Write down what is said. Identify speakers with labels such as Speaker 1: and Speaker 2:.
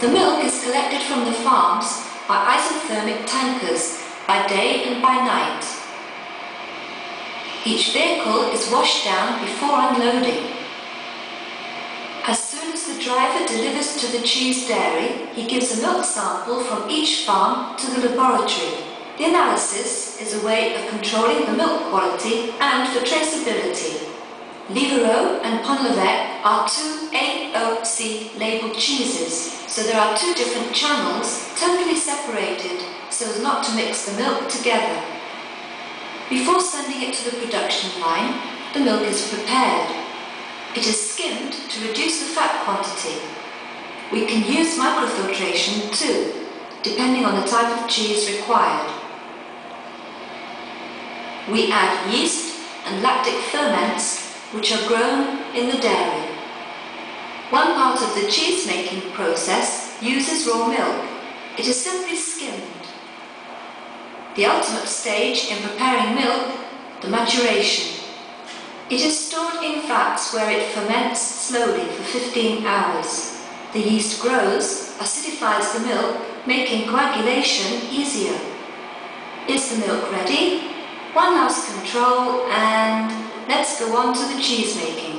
Speaker 1: The milk is collected from the farms by isothermic tankers by day and by night. Each vehicle is washed down before unloading. As soon as the driver delivers to the cheese dairy, he gives a milk sample from each farm to the laboratory. The analysis is a way of controlling the milk quality and for traceability. Livarot and Pont-l'Evêque are two AOC labelled cheeses, so there are two different channels totally separated so as not to mix the milk together. Before sending it to the production line, the milk is prepared. It is skimmed to reduce the fat quantity. We can use microfiltration too, depending on the type of cheese required. We add yeast and lactic ferments which are grown in the dairy. One part of the cheese-making process uses raw milk. It is simply skimmed. The ultimate stage in preparing milk, the maturation. It is stored in vats where it ferments slowly for 15 hours. The yeast grows, acidifies the milk, making coagulation easier. Is the milk ready? One last control and let's go on to the cheese making.